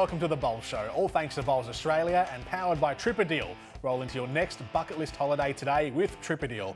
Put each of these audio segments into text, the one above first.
welcome to the Bowls Show. All thanks to Bowls Australia and powered by Tripadeal. Roll into your next bucket list holiday today with Tripadeal.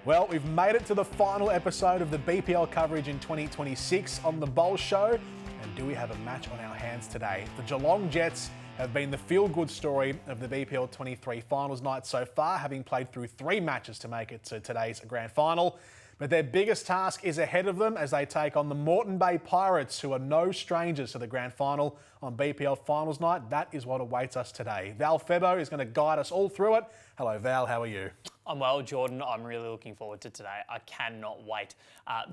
Well, we've made it to the final episode of the BPL coverage in 2026 on the Bowls Show. And do we have a match on our hands today? The Geelong Jets have been the feel-good story of the BPL23 finals night so far, having played through 3 matches to make it to today's grand final. But their biggest task is ahead of them as they take on the Moreton Bay Pirates, who are no strangers to the grand final on BPL finals night. That is what awaits us today. Val Febbo is going to guide us all through it. Hello, Val. How are you? I'm well, Jordan. I'm really looking forward to today. I cannot wait.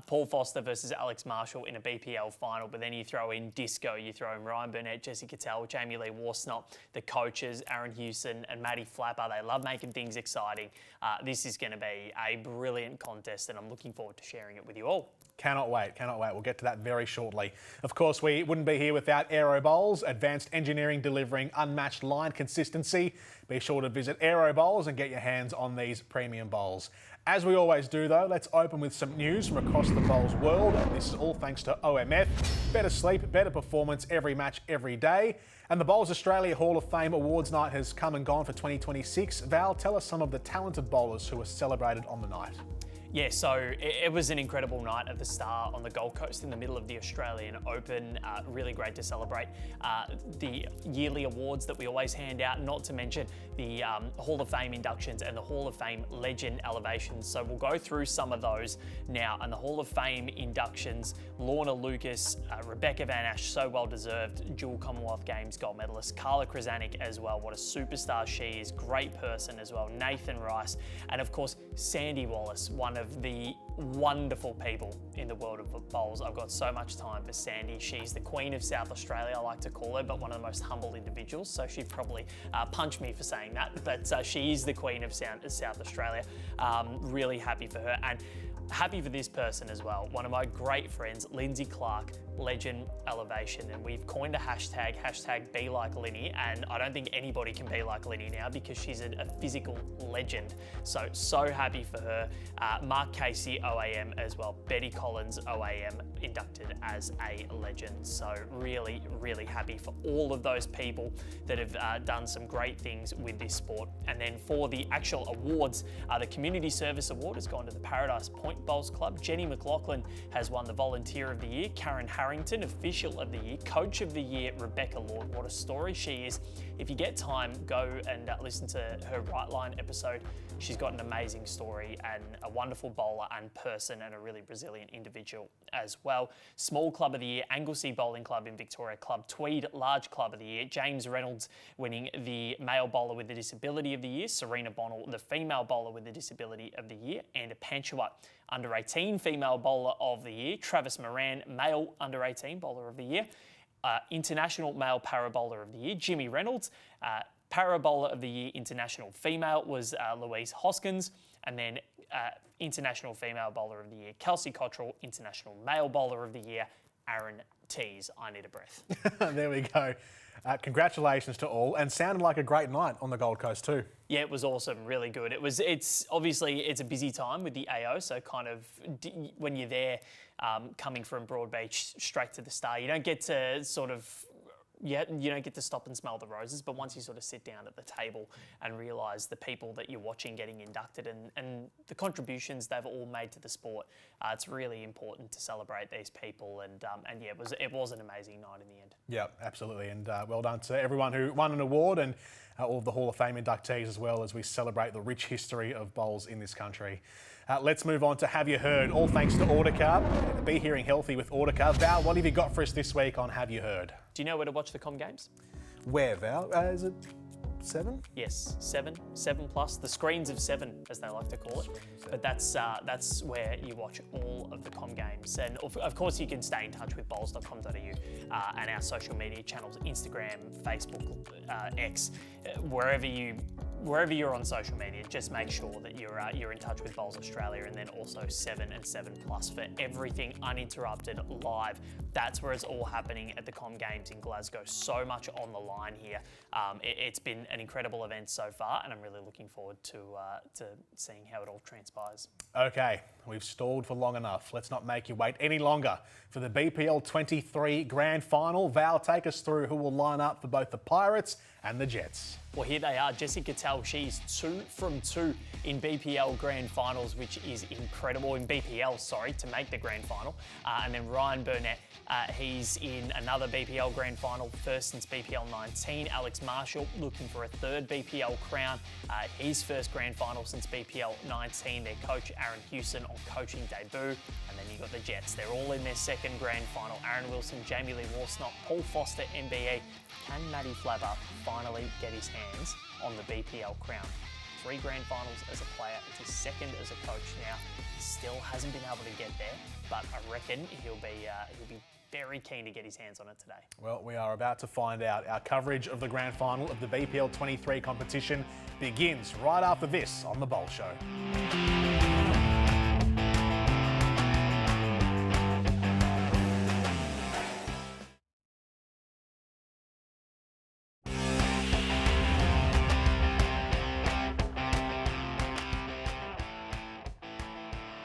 Paul Foster versus Alex Marshall in a BPL final, but then you throw in Disco, you throw in Ryan Burnett, Jesse Cattell, Jamie Lee Warsnott, the coaches, Aaron Hewson and Maddie Flapper. They love making things exciting. This is going to be a brilliant contest and I'm looking forward to sharing it with you all. Cannot wait, cannot wait. We'll get to that very shortly. Of course, we wouldn't be here without Aero Bowls, advanced engineering delivering unmatched line consistency. Be sure to visit Aero Bowls and get your hands on these premium bowls. As we always do though, let's open with some news from across the bowls world. This is all thanks to OMF. Better sleep, better performance every match, every day. And the Bowls Australia Hall of Fame Awards night has come and gone for 2026. Val, tell us some of the talented bowlers who were celebrated on the night. Yeah, so it was an incredible night at the Star on the Gold Coast in the middle of the Australian Open. Really great to celebrate the yearly awards that we always hand out, not to mention the Hall of Fame inductions and the Hall of Fame legend elevations. So we'll go through some of those now. And the Hall of Fame inductions, Lorna Lucas, Rebecca Van Ash, so well deserved, dual Commonwealth Games gold medalist, Carla Krasanik as well, what a superstar she is, great person as well, Nathan Rice, and of course Sandy Wallace, one of the wonderful people in the world of bowls. I've got so much time for Sandy. She's the Queen of South Australia, I like to call her, but one of the most humble individuals, so she'd probably punch me for saying that, but she is the Queen of South Australia. Really happy for her, and happy for this person as well. One of my great friends, Lindsay Clark, legend elevation, and we've coined a hashtag be like Linny, and I don't think anybody can be like Linny now because she's a physical legend. So happy for her. Mark Casey, OAM as well. Betty Collins, OAM, inducted as a legend. So really, really happy for all of those people that have done some great things with this sport. And then for the actual awards, the Community Service Award has gone to the Paradise Point Bowls Club. Jenny McLaughlin has won the Volunteer of the Year. Karen Harrington, Official of the Year. Coach of the Year, Rebecca Lord. What a story she is. If you get time, go and listen to her Right Line episode. She's got an amazing story and a wonderful bowler and person and a really resilient individual as well. Small Club of the Year, Anglesea Bowling Club in Victoria, Club Tweed Large Club of the Year. James Reynolds winning the Male Bowler with a Disability of the Year. Serena Bonnell, the Female Bowler with a Disability of the Year. And Panchawat, Under 18 Female Bowler of the Year. Travis Moran, Male Under 18 Bowler of the Year. International Male Para Bowler of the Year. Jimmy Reynolds, Para Bowler of the Year International Female was Louise Hoskins, and then International Female Bowler of the Year, Kelsey Cottrell, International Male Bowler of the Year, Aaron Tees. I need a breath. There we go. Congratulations to all, and sounded like a great night on the Gold Coast too. Yeah, it was awesome, really good. It's obviously it's a busy time with the AO, so kind of when you're there, coming from Broadbeach straight to the Star, you don't get to sort of. Yeah, you don't get to stop and smell the roses, but once you sort of sit down at the table and realise the people that you're watching getting inducted and the contributions they've all made to the sport, it's really important to celebrate these people. And yeah, it was an amazing night in the end. Yeah, absolutely. And well done to everyone who won an award and all of the Hall of Fame inductees as well as we celebrate the rich history of bowls in this country. Let's move on to Have You Heard? All thanks to Autocar. Be hearing healthy with Autocar. Val, what have you got for us this week on Have You Heard? Do you know where to watch the Com Games? Where, Val? Is it 7? Yes, 7 plus. The screens of 7, as they like to call it. But that's where you watch all of the Com Games. And of course, you can stay in touch with bowls.com.au and our social media channels, Instagram, Facebook, X, wherever you wherever you're on social media, just make sure that you're in touch with Bowls Australia, and then also 7 and 7 Plus for everything uninterrupted live. That's where it's all happening at the Com Games in Glasgow. So much on the line here. It's been an incredible event so far, and I'm really looking forward to seeing how it all transpires. Okay, we've stalled for long enough. Let's not make you wait any longer for the BPL23 Grand Final. Val, take us through who will line up for both the Pirates and the Jets. Well, here they are. Jessica Tell, she's 2 from 2 in BPL Grand Finals, which is incredible. In BPL, sorry, to make the Grand Final. And then Ryan Burnett, he's in another BPL Grand Final, first since BPL 19. Alex Marshall looking for a third BPL crown. His first Grand Final since BPL 19. Their coach, Aaron Hewson, on coaching debut. And then you've got the Jets. They're all in their second Grand Final. Aaron Wilson, Jamie Lee Warsnott, Paul Foster, MBE. Can Matty Flabber finally get his hands on the BPL crown? 3 Grand Finals as a player, it's his second as a coach now. Still hasn't been able to get there, but I reckon he'll be very keen to get his hands on it today. Well, we are about to find out. Our coverage of the Grand Final of the BPL23 competition begins right after this on The Bowl Show.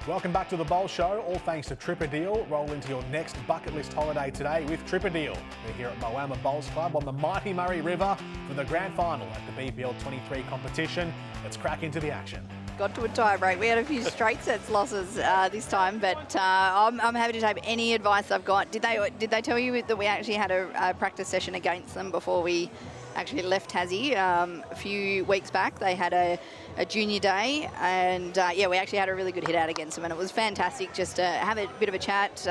Welcome back to The Bowl Show, all thanks to Tripper Deal. Roll into your next bucket list holiday today with Tripper Deal. We're here at Moama Bowls Club on the mighty Murray River for the Grand Final at the BPL23 competition. Let's crack into the action. Got to a tie break. We had a few straight sets losses this time, but I'm happy to take any advice I've got. Did they tell you that we actually had a practice session against them before we actually left Tassie a few weeks back? They had a junior day, and yeah, we actually had a really good hit out against them, and it was fantastic just to have a bit of a chat.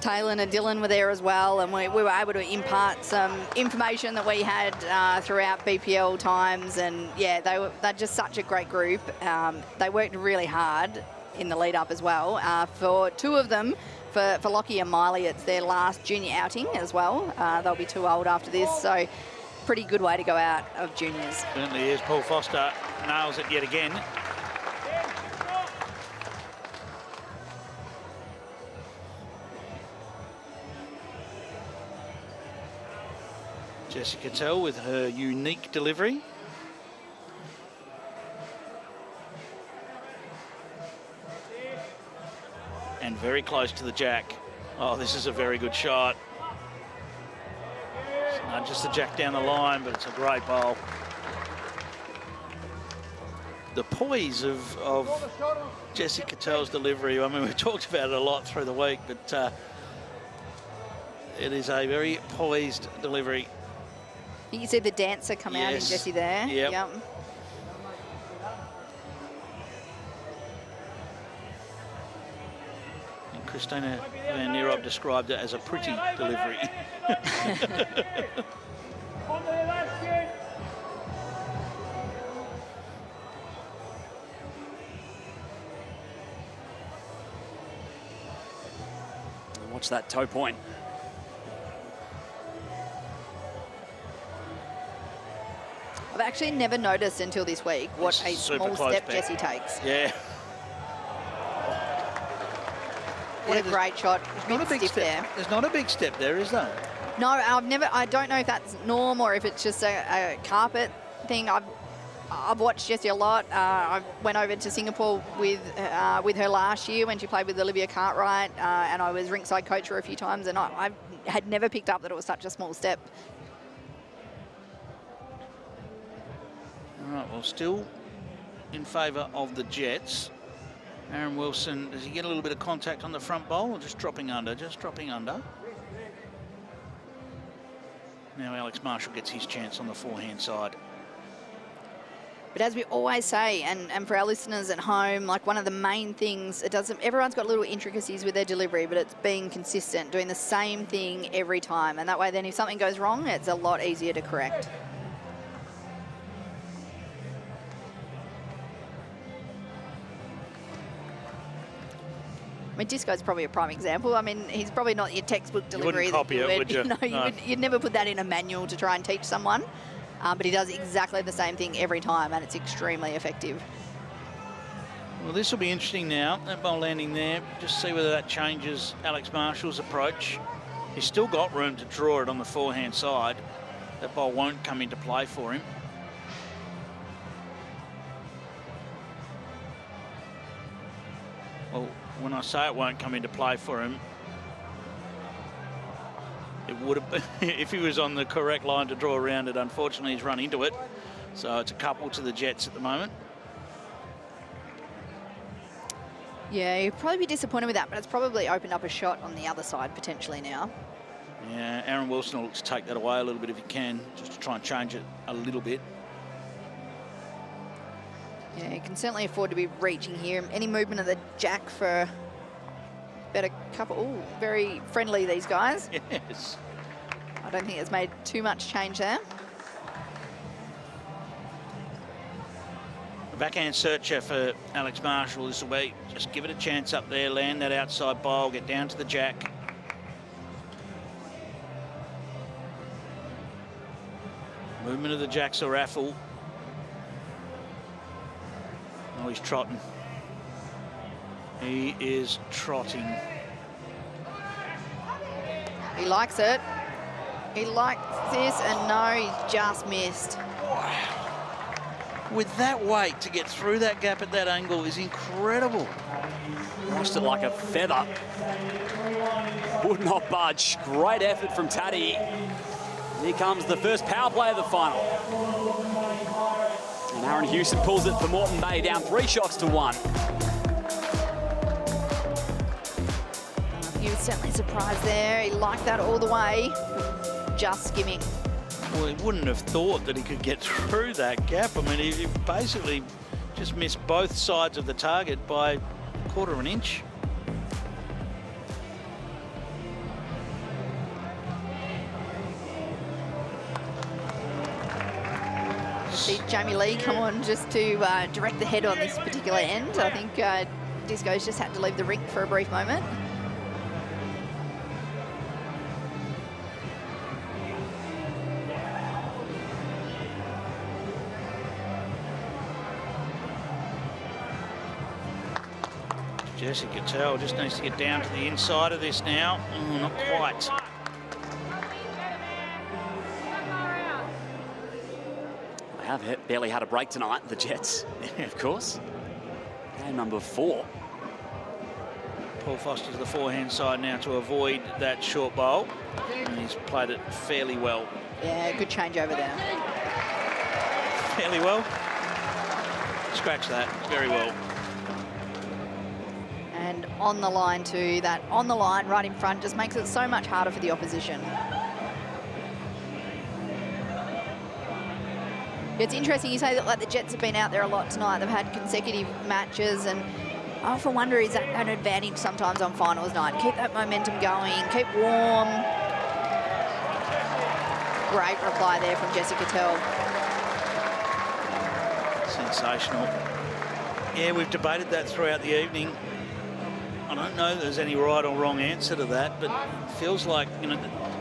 Taylor and Dylan were there as well, and we were able to impart some information that we had throughout BPL times, and yeah, they're just such a great group. They worked really hard in the lead up as well. For 2 of them, for Lockie and Miley, it's their last junior outing as well. They'll be too old after this, so pretty good way to go out of juniors. Certainly is. Paul Foster nails it yet again. Jessica Tell with her unique delivery. And very close to the jack. Oh, this is a very good shot. Not just the jack down the line, but it's a great bowl. The poise of Jessica Tell's delivery, I mean, we've talked about it a lot through the week, but it is a very poised delivery. You can see the dancer come out in Jessie there. Yep. And Christina Van Nierop described it as a pretty delivery. Watch that toe point. I've actually never noticed until this week what a small step Jessie takes. Yeah. What a great shot. Not a big step there. There's not a big step there, is there? No, I don't know if that's norm or if it's just a carpet thing. I've watched Jessie a lot. I went over to Singapore with her last year when she played with Olivia Cartwright, and I was ringside coach her a few times, and I had never picked up that it was such a small step. All right, well, still in favour of the Jets. Aaron Wilson, does he get a little bit of contact on the front bowl or just dropping under? Just dropping under. Now Alex Marshall gets his chance on the forehand side. But as we always say, and for our listeners at home, like one of the main things, everyone's got little intricacies with their delivery, but it's being consistent, doing the same thing every time. And that way then if something goes wrong, it's a lot easier to correct. I mean, Disco's probably a prime example. I mean, he's probably not your textbook delivery. You wouldn't copy it, would you? No, you'd never put that in a manual to try and teach someone. but he does exactly the same thing every time, and it's extremely effective. Well, this will be interesting now. That ball landing there. Just see whether that changes Alex Marshall's approach. He's still got room to draw it on the forehand side. That ball won't come into play for him. Well, when I say it won't come into play for him, it would have been if he was on the correct line to draw around it. Unfortunately, he's run into it. So it's a couple to the Jets at the moment. Yeah, you'd probably be disappointed with that, but it's probably opened up a shot on the other side potentially now. Yeah, Aaron Wilson will look to take that away a little bit if he can, just to try and change it a little bit. Yeah, you can certainly afford to be reaching here. Any movement of the jack for better couple. Ooh, very friendly, these guys. Yes. I don't think it's made too much change there. A backhand searcher for Alex Marshall. This will be just give it a chance up there, land that outside bowl, get down to the jack. Movement of the jacks a raffle. Oh, he's trotting. He is trotting. He likes it. He likes this, and no, he just missed. With that weight to get through that gap at that angle is incredible. Lost it like a feather. Would not budge. Great effort from Taddy. Here comes the first power play of the final. And Aaron Hewson pulls it for Moreton Bay, down 3 shots to 1. He was certainly surprised there. He liked that all the way, just skimming. Well, he wouldn't have thought that he could get through that gap. I mean, he basically just missed both sides of the target by 1/4 of an inch. See Jamie Lee come on just to direct the head on this particular end. I think Disco's just had to leave the rink for a brief moment. Jesse Cattell just needs to get down to the inside of this now. Oh, not quite. They have barely had a break tonight, the Jets, of course. Game number 4. Paul Foster to the forehand side now to avoid that short bowl. And he's played it fairly well. Yeah, good change over there. Fairly well. Scratch that. Very well. And on the line too, that on the line right in front just makes it so much harder for the opposition. It's interesting you say that like the Jets have been out there a lot tonight. They've had consecutive matches, and I often wonder, is that an advantage sometimes on finals night? Keep that momentum going, keep warm. Great reply there from Jesse Cattell. Sensational. Yeah, we've debated that throughout the evening. I don't know if there's any right or wrong answer to that, but it feels like, you know,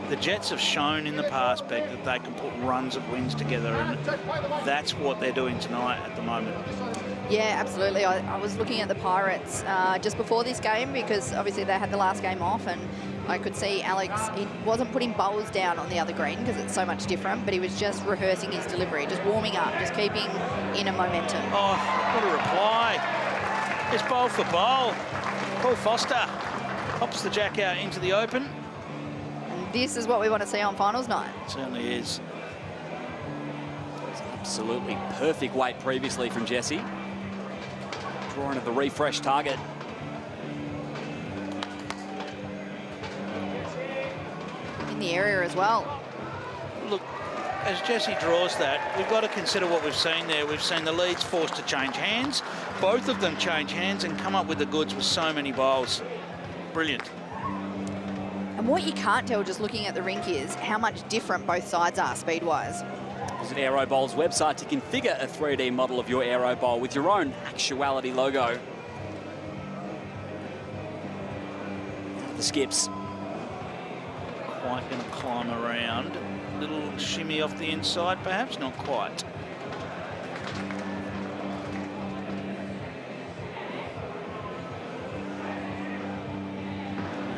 the Jets have shown in the past, Beck, that they can put runs of wins together, and that's what they're doing tonight at the moment. Yeah, absolutely. I was looking at the Pirates just before this game, because obviously they had the last game off, and I could see Alex, he wasn't putting bowls down on the other green because it's so much different, but he was just rehearsing his delivery, just warming up, just keeping in a momentum. Oh, what a reply. It's bowl for bowl. Paul Foster pops the jack out into the open. And this is what we want to see on finals night. It certainly is. Absolutely perfect weight previously from Jesse. Drawing at the refresh target. In the area as well. Look, as Jesse draws that, we've got to consider what we've seen there. We've seen the leads forced to change hands. Both of them change hands and come up with the goods with so many bowls. Brilliant. And what you can't tell just looking at the rink is how much different both sides are speed-wise. Visit Aero Bowl's website to configure a 3D model of your Aero Bowl with your own Actuality logo. The skips. Quite going to climb around. Little shimmy off the inside, perhaps not quite.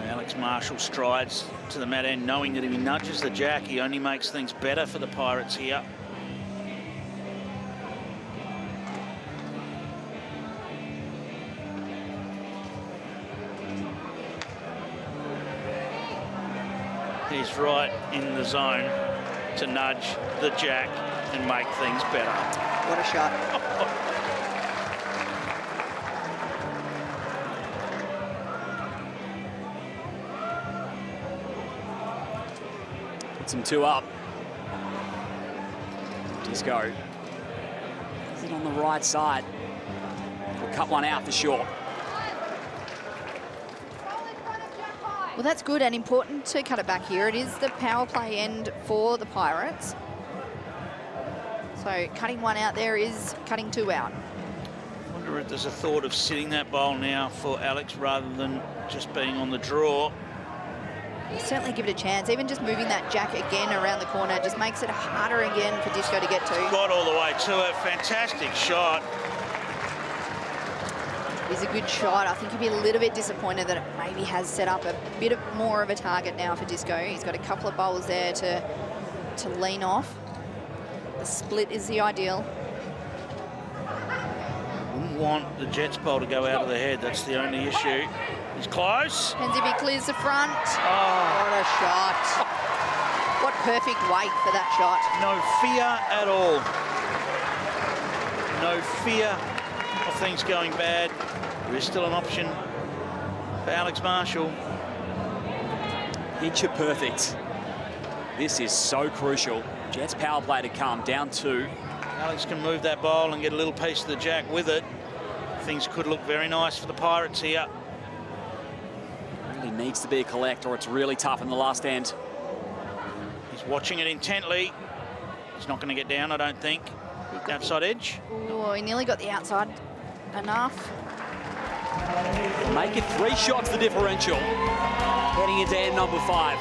Alex Marshall strides to the mat end, knowing that if he nudges the jack, he only makes things better for the Pirates here. He's right in the zone to nudge the jack and make things better. What a shot. Puts him 2 up. Disco. Is it on the right side? We'll cut one out for sure. Well, that's good and important to cut it back here. It is the power play end for the Pirates. So cutting one out there is cutting 2 out. I wonder if there's a thought of sitting that bowl now for Alex rather than just being on the draw. Certainly give it a chance. Even just moving that jack again around the corner just makes it harder again for Disco to get to. Got all the way to it. Fantastic shot. It is a good shot. I think he'd be a little bit disappointed that it maybe has set up a bit more of a target now for Disco. He's got a couple of bowls there to lean off. The split is the ideal. Wouldn't want the Jets bowl to go out of the head. That's the only issue. He's close. Depends if he clears the front. Oh. What a shot. What perfect weight for that shot. No fear at all. No fear of things going bad. There is still an option for Alex Marshall. Picture perfect. This is so crucial. Jets power play to come, down 2. Alex can move that bowl and get a little piece of the jack with it. Things could look very nice for the Pirates here. Really needs to be a collect or it's really tough in the last end. He's watching it intently. He's not going to get down, I don't think. Outside edge. Oh, he nearly got the outside enough. Make it 3 shots the differential. Heading into end number 5.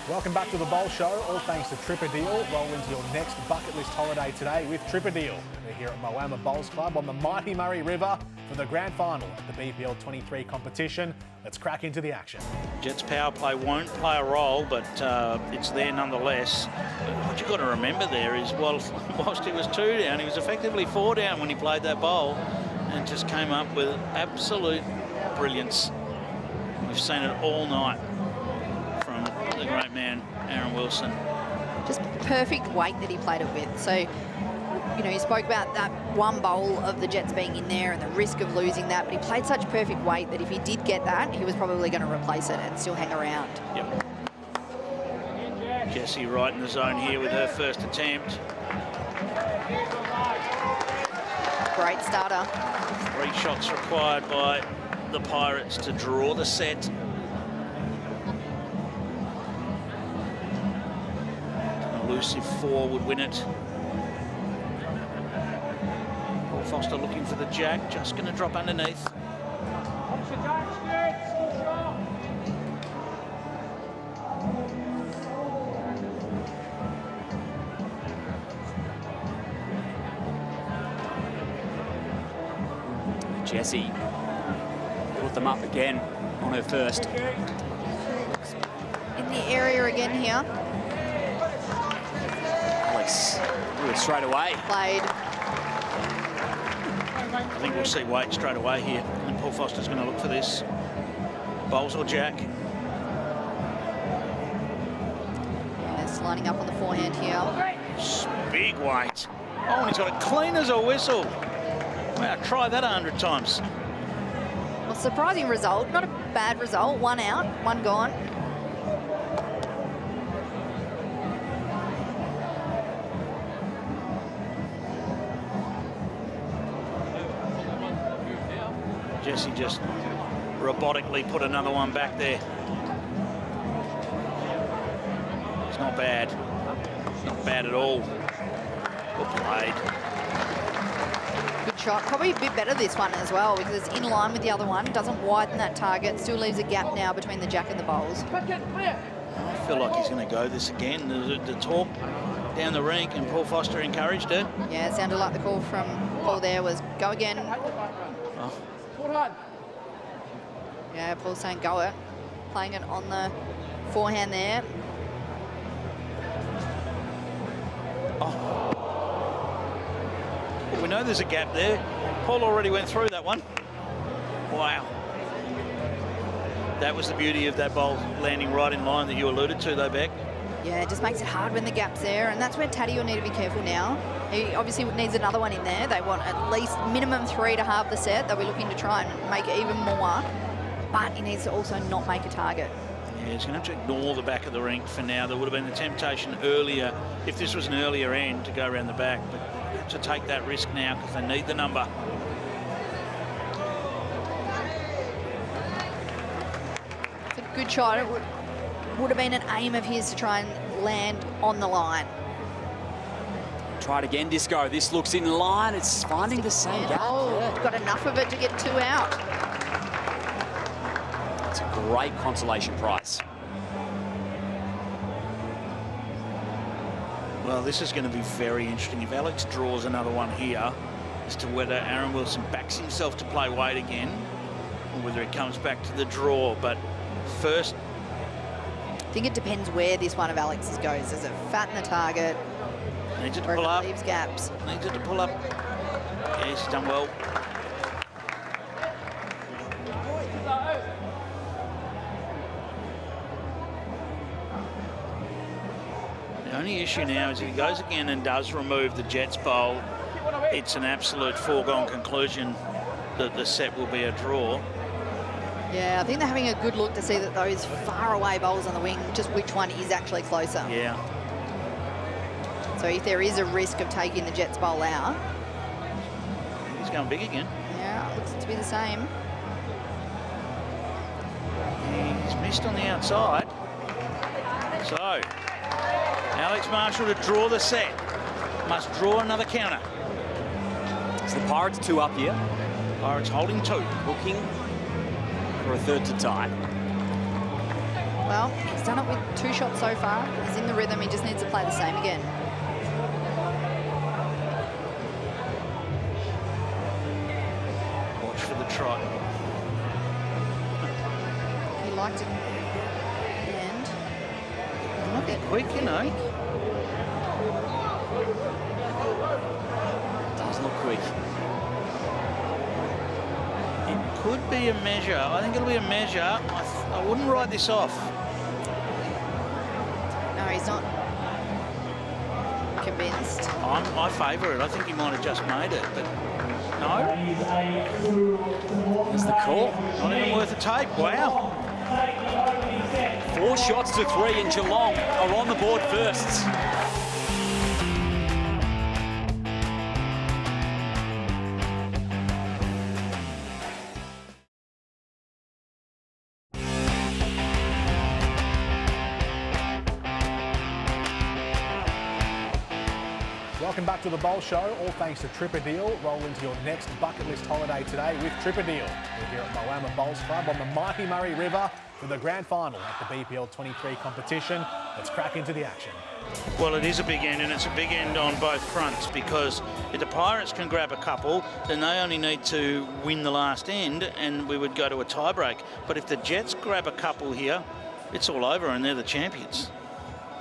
Welcome back to the Bowl Show, all thanks to Tripper Deal. Roll into your next bucket list holiday today with Tripper Deal. We're here at Moama Bowls Club on the mighty Murray River for the Grand Final at the BPL23 competition. Let's crack into the action. Jets power play won't play a role, but it's there nonetheless. What you've got to remember there is, whilst he was 2 down, he was effectively 4 down when he played that bowl and just came up with absolute brilliance. We've seen it all night from the great man, Aaron Wilson. Just perfect weight that he played it with. So, you know, you spoke about that one bowl of the Jets being in there and the risk of losing that, but he played such perfect weight that if he did get that, he was probably going to replace it and still hang around. Yep. Jessie right in the zone here with her first attempt. Great starter. 3 shots required by the Pirates to draw the set. An elusive 4 would win it. Paul Foster looking for the jack, just going to drop underneath. Jessie put them up again on her first. In the area again here. Alex do it straight away. Played. I think we'll see weight straight away here. And Paul Foster's going to look for this. Bowls or jack. Yes, lining up on the forehand here. Big weight. Oh, and he's got it clean as a whistle. Wow, try that 100 times. Well, surprising result. Not a bad result. 1 out, 1 gone. Jessie just robotically put another one back there. not bad. Not bad at all. Well played. Good shot. Probably a bit better this one as well because it's in line with the other one. Doesn't widen that target. Still leaves a gap now between the jack and the bowls. I feel like he's going to go this again. The talk down the rink, and Paul Foster encouraged it. Yeah, it sounded like the call from Paul there was go again. Oh. Yeah, Paul's saying go it. Playing it on the forehand there. We know there's a gap there. Paul already went through that one. Wow. That was the beauty of that bowl landing right in line that you alluded to, though, Beck. Yeah, it just makes it hard when the gap's there, and that's where Taddy will need to be careful now. He obviously needs another one in there. They want at least minimum 3 to halve the set. They'll be looking to try and make it even more, but he needs to also not make a target. Yeah, he's going to have to ignore the back of the rink for now. There would have been the temptation earlier, if this was an earlier end, to go around the back, but to take that risk now because they need the number. It's a good shot. It would have been an aim of his to try and land on the line. Try it again, Disco. This looks in line. It's finding the same gap. Oh, Yeah. got enough of it to get 2 out. It's a great consolation prize. Well, this is going to be very interesting. If Alex draws another one here, as to whether Aaron Wilson backs himself to play weight again, or whether it comes back to the draw. But first, I think it depends where this one of Alex's goes. Does it fatten the target, needs it to or pull if up. it leaves gaps? Needs it to pull up. Yeah, he's done well. The only issue now is if he goes again and does remove the Jets bowl, it's an absolute foregone conclusion that the set will be a draw. Yeah, I think they're having a good look to see that those far away bowls on the wing, just which one is actually closer. Yeah. So if there is a risk of taking the Jets bowl out, He's going big again. yeah, it looks to be the same. He's missed on the outside. So, Alex Marshall to draw the set. Must draw another counter. So the Pirates 2 up here. Pirates holding 2. Looking for a third to tie. Well, he's done it with 2 shots so far. He's in the rhythm. He just needs to play the same again. Watch for the trot. He liked it at the end. Might be quick, you know. Doesn't look quick. It could be a measure. I think it'll be a measure. I wouldn't write this off. No, he's not convinced. I favour it. I think he might have just made it, but no. There's the call. Not even worth a tape. Wow. 4 shots to 3, and Geelong are on the board first. Welcome back to the Bowl Show, all thanks to Tripper Deal. Roll into your next bucket list holiday today with Tripper Deal. We're here at Moama Bowls Club on the mighty Murray River for the Grand Final at the BPL23 competition. Let's crack into the action. Well, it is a big end, and it's a big end on both fronts, because if the Pirates can grab a couple, then they only need to win the last end, and we would go to a tie-break. But if the Jets grab a couple here, it's all over, and they're the champions.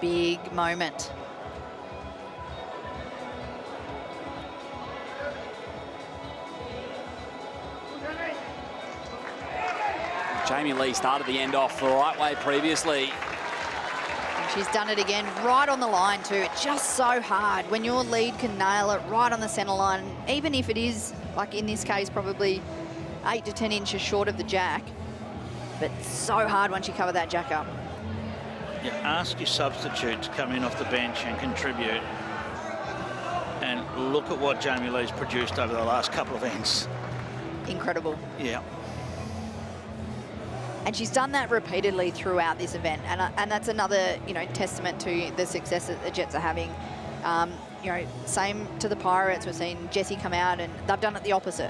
Big moment. Jamie Lee started the end off the right way previously. She's done it again, right on the line too. It's just so hard when your lead can nail it right on the centre line, even if it is, like in this case, probably 8 to 10 inches short of the jack. But so hard once you cover that jack up. You ask your substitute to come in off the bench and contribute. And look at what Jamie Lee's produced over the last couple of ends. Incredible. Yeah. And she's done that repeatedly throughout this event, and that's another, you know, testament to the success that the Jets are having. You know, same to the Pirates. We've seen Jessie come out, and they've done it the opposite.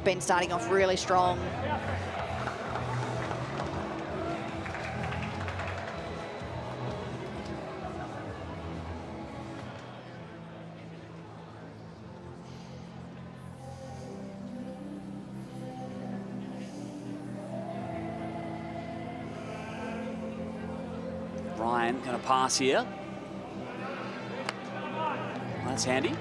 Been starting off really strong. Ryan going to pass here. That's handy. I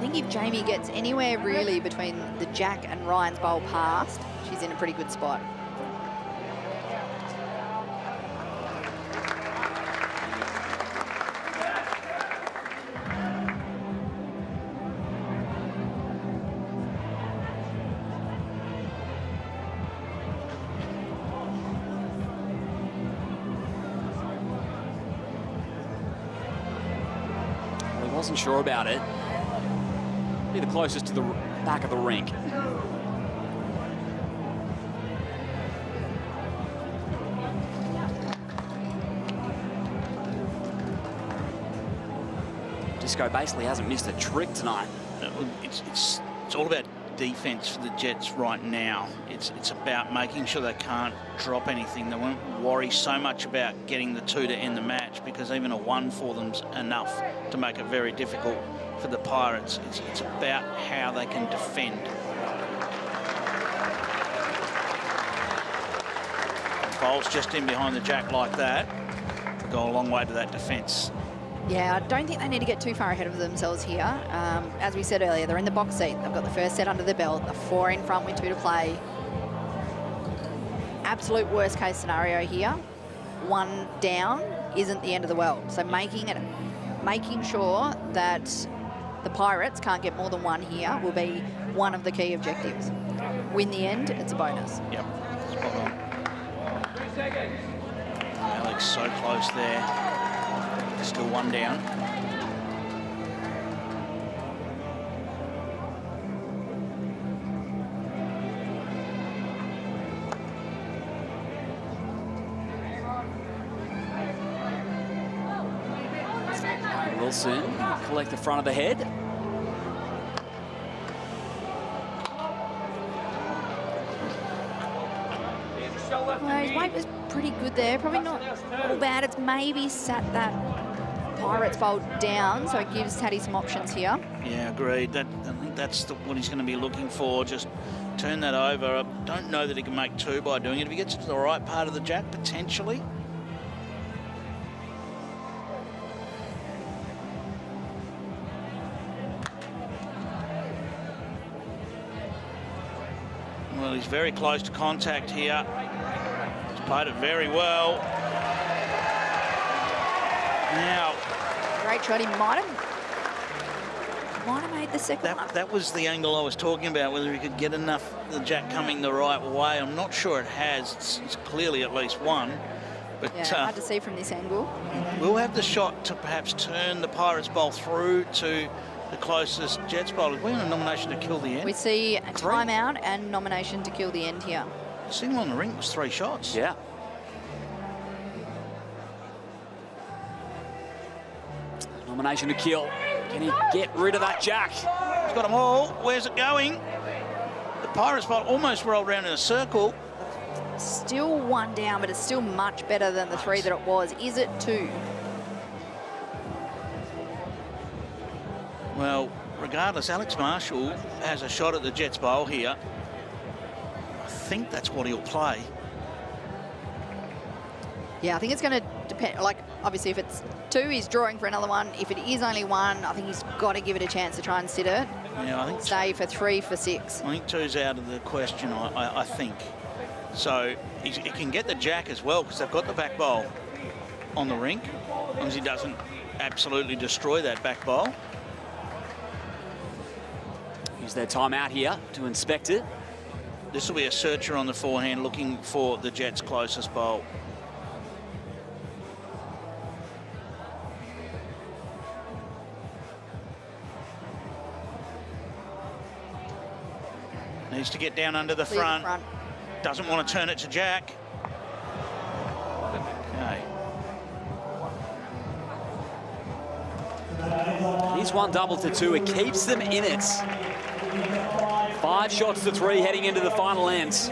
think if Jamie gets anywhere really between the Jack and Ryan's bowl past, she's in a pretty good spot. Wasn't sure about it. Be the closest to the back of the rink. Disco basically hasn't missed a trick tonight. It's all about defense for the Jets right now. It's about making sure they can't drop anything. They won't worry so much about getting the 2 to end the match, because even a 1 for them's enough to make it very difficult for the Pirates. It's about how they can defend. Bowls just in behind the Jack like that will go a long way to that defence. Yeah, I don't think they need to get too far ahead of themselves here. As we said earlier, they're in the box seat. They've got the first set under the belt, a 4 in front with 2 to play. Absolute worst case scenario here. 1 down isn't the end of the world. So making sure that the Pirates can't get more than 1 here will be one of the key objectives. Win the end, it's a bonus. Yep, spot on. Alex so close there. Still 1 down. Wilson collect the front of the head. Well, his weight was pretty good there. Probably not all bad. It's maybe sat that Pirates bowl down, so it gives Taddy some options here. Yeah, agreed. I think that's what he's going to be looking for. Just turn that over. I don't know that he can make 2 by doing it. If he gets to the right part of the Jack, potentially. Well, he's very close to contact here. He's played it very well. Now, Great shot. He might have made the second one. that was the angle I was talking about, whether he could get enough the Jack coming the right way. I'm not sure it has. It's clearly at least 1. But Yeah, hard to see from this angle. we'll have the shot to perhaps turn the Pirates bowl through to the closest Jets bowler. We're on a nomination to kill the end. We see a timeout and nomination to kill the end here. The signal on the ring was 3 shots. Yeah. Nomination to kill. Can he get rid of that Jack? He's got them all. Where's it going? The Pirates bowl almost rolled around in a circle. Still 1 down, but it's still much better than the 3 that it was. Is it 2? Well, regardless, Alex Marshall has a shot at the Jets bowl here. I think that's what he'll play. Yeah, I think it's going to depend. Like, obviously, if it's 2, he's drawing for another one. If it is only 1, I think he's got to give it a chance to try and sit it. Yeah, I think Stay for 3 for 6. I think 2's out of the question, I think. So he can get the Jack as well, because they've got the back bowl on the rink, as long as he doesn't absolutely destroy that back bowl. Use their timeout here to inspect it. This will be a searcher on the forehand looking for the Jets' closest bowl. Needs to get down under the front. Doesn't want to turn it to Jack. Okay. He's one double to 2. It keeps them in it. 5 shots to 3 heading into the final ends.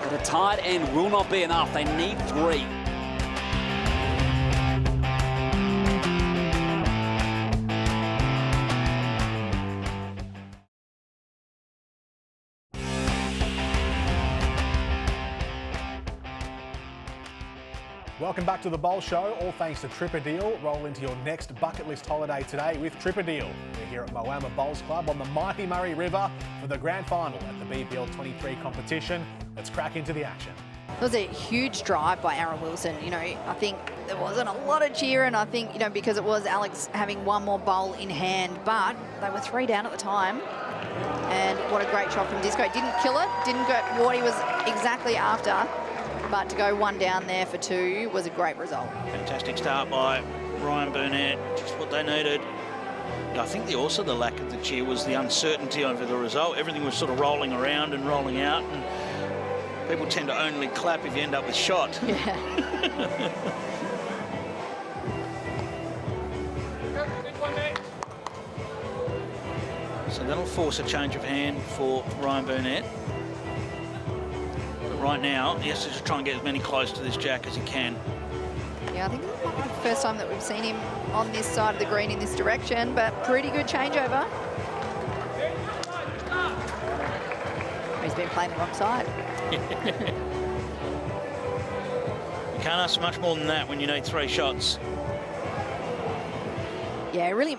But a tied end will not be enough. They need 3. Welcome back to the Bowl Show, all thanks to Tripper Deal. Roll into your next bucket list holiday today with Tripper Deal. We're here at Moama Bowls Club on the mighty Murray River for the grand final at the BPL23 competition. Let's crack into the action. It was a huge drive by Aaron Wilson. You know, I think there wasn't a lot of cheer, and I think, you know, because it was Alex having one more bowl in hand, but they were 3 down at the time. And what a great shot from Disco. Didn't kill it, didn't go what he was exactly after, but to go 1 down there for 2 was a great result. Fantastic start by Ryan Burnett, just what they needed. I think also the lack of the cheer was the uncertainty over the result. Everything was sort of rolling around and rolling out, and people tend to only clap if you end up with shot. Yeah. So that'll force a change of hand for Ryan Burnett. But right now, he has to just try and get as many close to this Jack as he can. Yeah, I think it might be the first time that we've seen him on this side of the green in this direction, but pretty good changeover. He's been playing the wrong side. You can't ask much more than that when you need 3 shots. Yeah, really,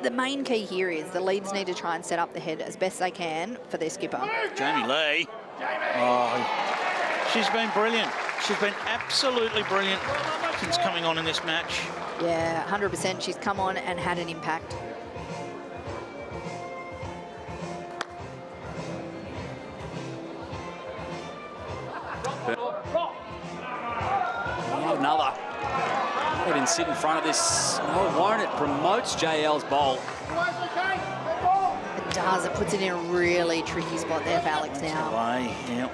the main key here is the leads need to try and set up the head as best they can for their skipper. Jamie Lee. Oh, she's been brilliant. She's been absolutely brilliant since coming on in this match. Yeah, 100%. She's come on and had an impact. Another. Even sit in front of this. No, won't it? Promotes JL's bowl. It does. It puts it in a really tricky spot there for Alex now. Away, yeah.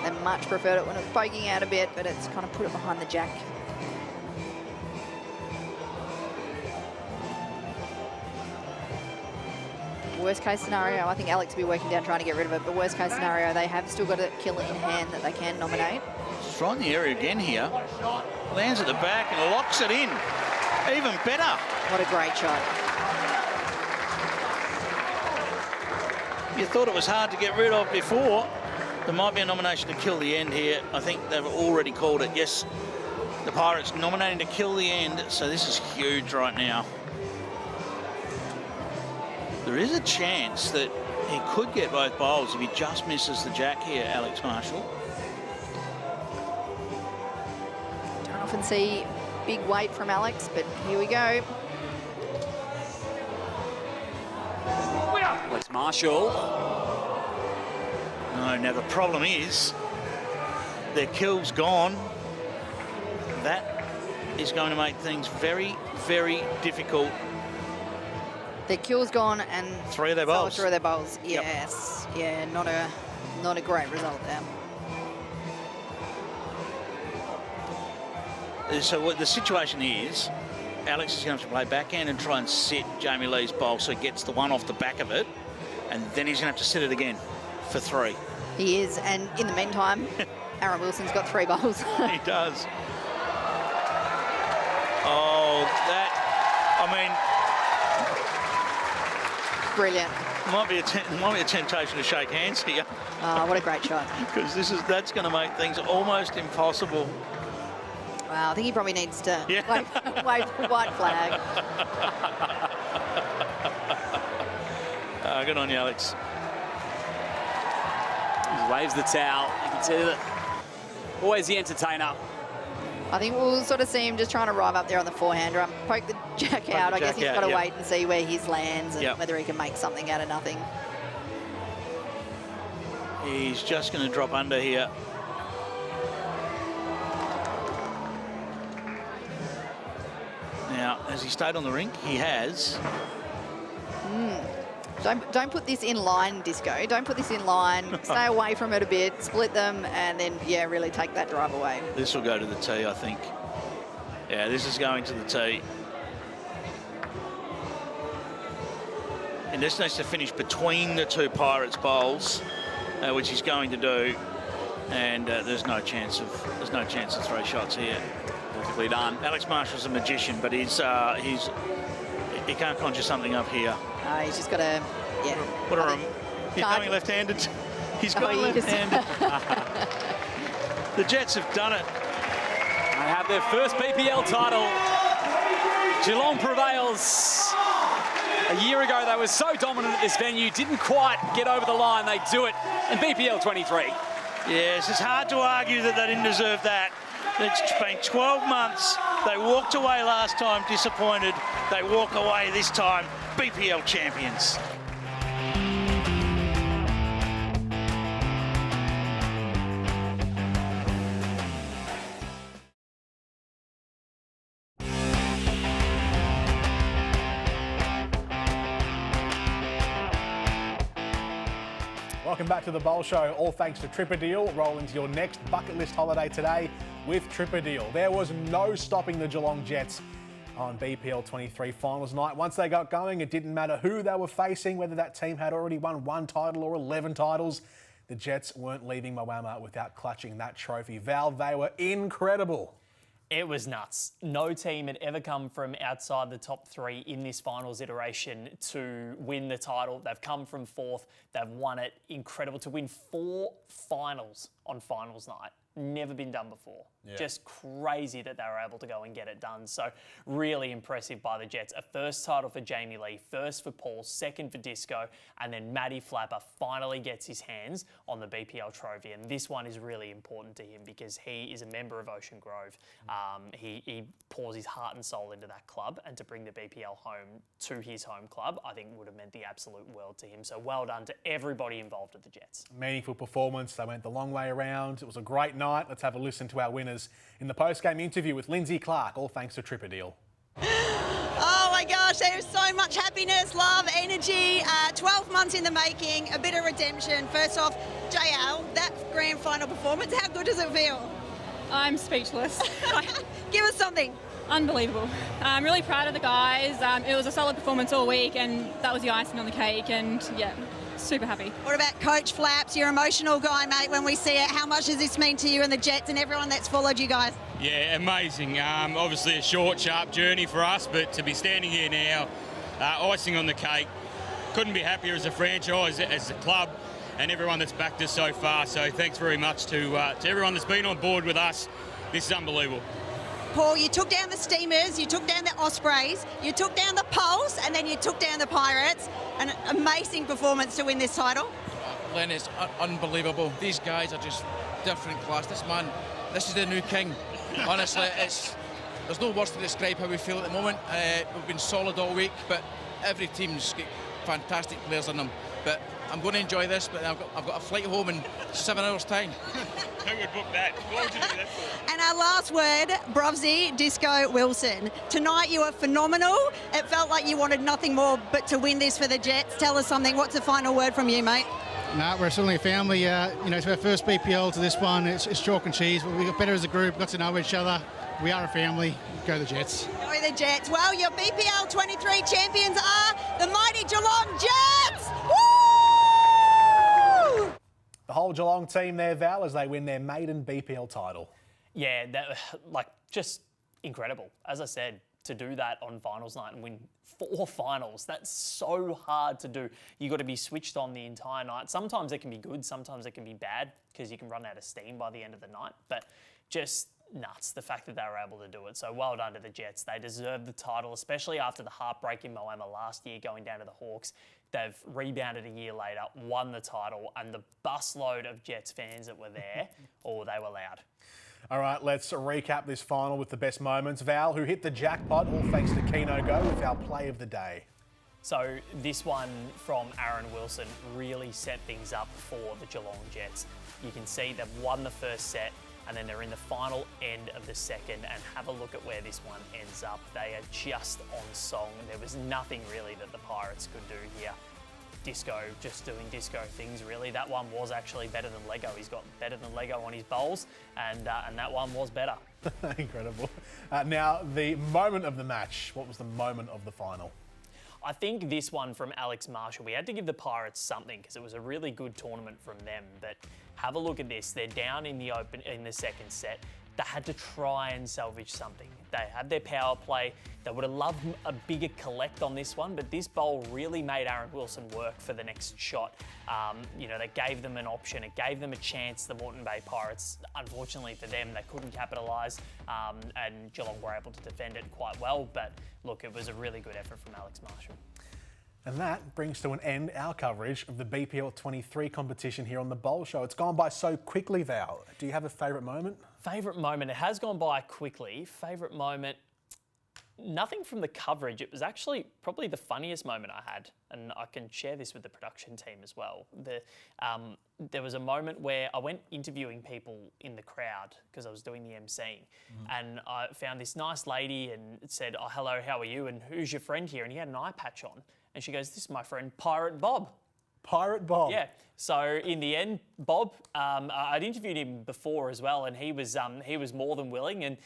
They much preferred it when it was poking out a bit, but it's kind of put it behind the Jack. Worst case scenario, I think Alex will be working down trying to get rid of it, but worst case scenario, they have still got a killer in hand that they can nominate. She's right in the area again here. Lands at the back and locks it in. Even better. What a great shot. You thought it was hard to get rid of before. There might be a nomination to kill the end here. I think they've already called it. Yes, the Pirates nominating to kill the end, so this is huge right now. There is a chance that he could get both bowls if he just misses the Jack here, Alex Marshall. Don't often see big weight from Alex, but here we go. Alex Marshall. No, now the problem is their kill's gone. That is going to make things very, very difficult. Their kill's gone and 3 of their bowls. 3 of their bowls. Yep. Yes. Yeah, not a great result there. So what the situation is, Alex is going to have to play backhand and try and sit Jamie Lee's bowl so he gets the one off the back of it, and then he's going to have to sit it again for 3. He is, and in the meantime, Aaron Wilson's got 3 bowls. He does. Oh, that, I mean... Brilliant. Might be a temptation to shake hands here. Oh, what a great shot. Because that's going to make things almost impossible. Wow, I think he probably needs to Yeah. wave the white flag. Good on you, Alex. He waves the towel. You can see that. Always the entertainer. I think we'll sort of see him just trying to arrive up there on the forehander, poke the Jack out. I guess he's got to wait and see where his lands and whether he can make something out of nothing. He's just going to drop under here. Now, has he stayed on the rink? He has. Don't put this in line, Disco. Don't put this in line. Stay away from it a bit, split them, and then, yeah, really take that drive away. This will go to the tee, I think. Yeah, this is going to the tee. And this needs to finish between the two Pirates bowls, which he's going to do. And there's no chance of 3 shots here. Perfectly done. Alex Marshall's a magician, but he can't conjure something up here. He's just got to, yeah. He's going left-handed. He's going left-handed. The Jets have done it. They have their first BPL title. Geelong prevails. A year ago, they were so dominant at this venue, didn't quite get over the line. They do it in BPL 23. Yes, it's hard to argue that they didn't deserve that. It's been 12 months. They walked away last time disappointed. They walk away this time BPL champions. Welcome back to the Bowl Show, all thanks to Tripadeal. Roll into your next bucket list holiday today with Tripadeal. There was no stopping the Geelong Jets on BPL 23 finals night. Once they got going, it didn't matter who they were facing, whether that team had already won 1 title or 11 titles. The Jets weren't leaving Moama without clutching that trophy. Val, they were incredible. It was nuts. No team had ever come from outside the top 3 in this finals iteration to win the title. They've come from 4th. They've won it. Incredible to win 4 finals on finals night. Never been done before. Yeah. Just crazy that they were able to go and get it done. So really impressive by the Jets. A first title for Jamie Lee, first for Paul, second for Disco, and then Matty Flapper finally gets his hands on the BPL trophy. And this one is really important to him because he is a member of Ocean Grove. He pours his heart and soul into that club, and to bring the BPL home to his home club, I think would have meant the absolute world to him. So well done to everybody involved at the Jets. Meaningful performance. They went the long way around. It was a great night. Let's have a listen to our winners in the post-game interview with Lindsay Clark, all thanks to Tripadeal. Oh my gosh, there is so much happiness, love, energy, 12 months in the making, a bit of redemption. First off, JL, that grand final performance, how good does it feel? I'm speechless. Give us something. Unbelievable. I'm really proud of the guys. It was a solid performance all week, and that was the icing on the cake, and yeah, super happy. What about Coach Flaps, your emotional guy, mate, when we see it? How much does this mean to you and the Jets and everyone that's followed you guys? Yeah, amazing. Obviously a short, sharp journey for us, but to be standing here now, icing on the cake, couldn't be happier as a franchise, as a club, and everyone that's backed us so far. So thanks very much to everyone that's been on board with us. This is unbelievable. Paul, you took down the Steamers, you took down the Ospreys, you took down the Pulse, and then you took down the Pirates. An amazing performance to win this title. Len, it's unbelievable. These guys are just different class. This is the new king. Honestly, there's no words to describe how we feel at the moment. We've been solid all week, but every team's got fantastic players in them. But I'm going to enjoy this, but I've got a flight home in 7 hours' time. Who would book that? What would you do that for? And our last word, Brovsy, Disco Wilson. Tonight you were phenomenal. It felt like you wanted nothing more but to win this for the Jets. Tell us something. What's the final word from you, mate? Nah, we're certainly a family. It's our first BPL to this one. It's chalk and cheese. We got better as a group, got to know each other. We are a family. Go the Jets. Go the Jets. Well, your BPL 23 champions are the mighty Geelong Jets. Woo! The whole Geelong team there, Val, as they win their maiden BPL title. Yeah, just incredible. As I said, to do that on finals night and win 4 finals, that's so hard to do. You got to be switched on the entire night. Sometimes it can be good, sometimes it can be bad because you can run out of steam by the end of the night. But just nuts, the fact that they were able to do it. So well done to the Jets. They deserve the title, especially after the heartbreak in Moama last year, going down to the Hawks. They've rebounded a year later, won the title, and the busload of Jets fans that were there, they were loud. All right, let's recap this final with the best moments. Val, who hit the jackpot, all thanks to Keno Go, with our play of the day. So this one from Aaron Wilson really set things up for the Geelong Jets. You can see they've won the first set, and then they're in the final end of the second, and have a look at where this one ends up. They are just on song. There was nothing really that the Pirates could do here. Disco just doing disco things, really. That one was actually better than Lego. He's got better than Lego on his bowls, and that one was better. Incredible. Now, the moment of the match. What was the moment of the final? I think this one from Alex Marshall, we had to give the Pirates something because it was a really good tournament from them. But have a look at this. They're down in the second set. They had to try and salvage something. They had their power play. They would have loved a bigger collect on this one, but this bowl really made Aaron Wilson work for the next shot. They gave them an option. It gave them a chance, the Moreton Bay Pirates. Unfortunately for them, they couldn't capitalise, and Geelong were able to defend it quite well. But look, it was a really good effort from Alex Marshall. And that brings to an end our coverage of the BPL23 competition here on The Bowl Show. It's gone by so quickly, Val. Do you have a favourite moment? Favourite moment? It has gone by quickly. Favourite moment? Nothing from the coverage. It was actually probably the funniest moment I had, and I can share this with the production team as well. There was a moment where I went interviewing people in the crowd because I was doing the emceeing, and I found this nice lady and said, "Oh, hello, how are you? And who's your friend here?" And he had an eye patch on, and she goes, "This is my friend Pirate Bob." Pirate Bob. Yeah. So in the end, Bob, I'd interviewed him before as well, and he was more than willing, and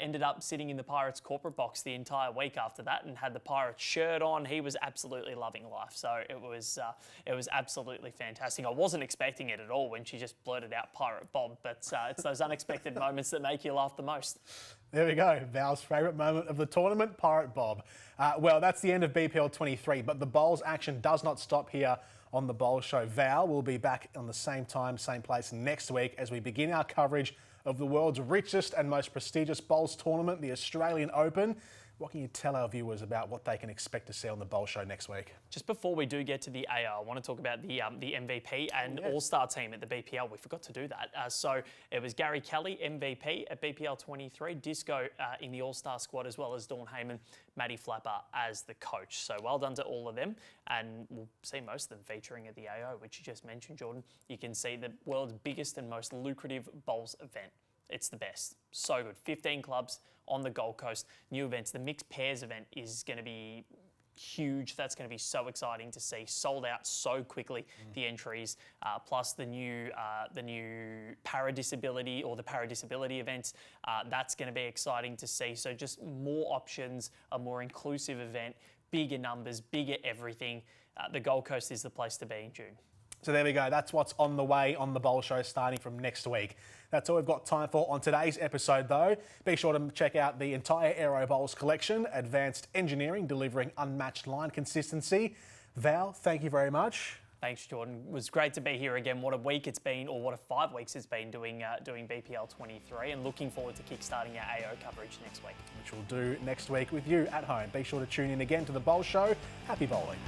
ended up sitting in the Pirates corporate box the entire week after that, and had the Pirates shirt on. He was absolutely loving life. So it was absolutely fantastic. I wasn't expecting it at all when she just blurted out Pirate Bob, but it's those unexpected moments that make you laugh the most. There we go. Val's favourite moment of the tournament, Pirate Bob. Well, that's the end of BPL 23, but the Bowls action does not stop here on the Bowl Show. Val will be back on the same time, same place next week as we begin our coverage of the world's richest and most prestigious bowls tournament, the Australian Open. What can you tell our viewers about what they can expect to see on the Bowl Show next week? Just before we do get to the AO, I want to talk about the MVP and All-Star team at the BPL. We forgot to do that. So it was Gary Kelly, MVP at BPL 23, Disco in the All-Star squad, as well as Dawn Heyman, Matty Flapper as the coach. So well done to all of them. And we'll see most of them featuring at the AO, which you just mentioned, Jordan. You can see the world's biggest and most lucrative bowls event. It's the best. So good. 15 clubs on the Gold Coast. New events. The mixed pairs event is going to be huge. That's going to be so exciting to see. Sold out so quickly, the entries, plus the new para-disability or the para-disability events. That's going to be exciting to see. So just more options, a more inclusive event, bigger numbers, bigger everything. The Gold Coast is the place to be in June. So there we go. That's what's on the way on the Bowl Show starting from next week. That's all we've got time for on today's episode, though. Be sure to check out the entire Aero Bowls collection, advanced engineering, delivering unmatched line consistency. Val, thank you very much. Thanks, Jordan. It was great to be here again. What a week it's been, or what a 5 weeks it's been doing BPL 23, and looking forward to kickstarting our AO coverage next week. Which we'll do next week with you at home. Be sure to tune in again to the Bowl Show. Happy bowling.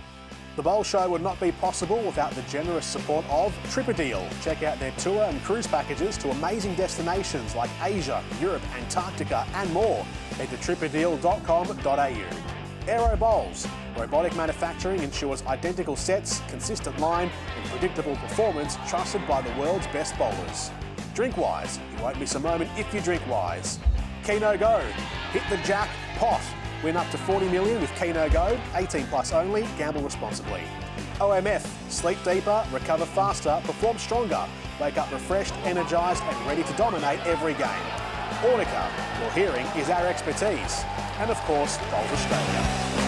The Bowl Show would not be possible without the generous support of TripADeal. Check out their tour and cruise packages to amazing destinations like Asia, Europe, Antarctica and more. Head to tripadeal.com.au. Aero Bowls. Robotic manufacturing ensures identical sets, consistent line and predictable performance trusted by the world's best bowlers. Drink wise. You won't miss a moment if you drink wise. Keno Go. Hit the jackpot. Win up to 40 million with Keno Go. 18 plus only. Gamble responsibly. OMF. Sleep deeper, recover faster, perform stronger. Wake up refreshed, energised and ready to dominate every game. Audica. Your hearing is our expertise. And of course, Bowls Australia.